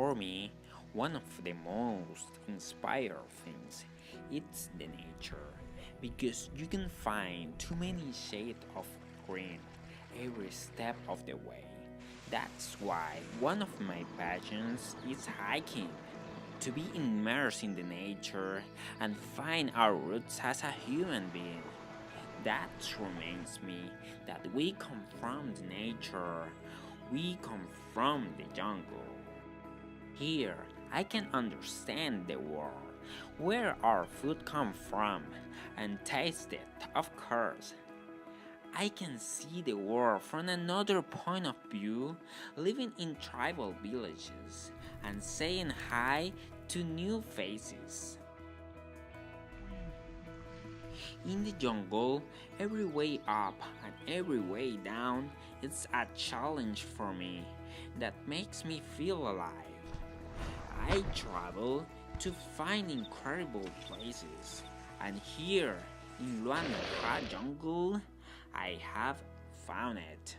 For me, one of the most inspiring things is the nature because you can find too many shades of green every step of the way. That's why one of my passions is hiking. To be immersed in the nature and find our roots as a human being. That reminds me that we come from the nature, we come from the jungle. Here, I can understand the world, where our food comes from, and taste it, of course. I can see the world from another point of view, living in tribal villages and saying hi to new faces. In the jungle, every way up and every way down is a challenge for me that makes me feel alive. I travel to find incredible places, and here in Luang Namtha jungle, I have found it.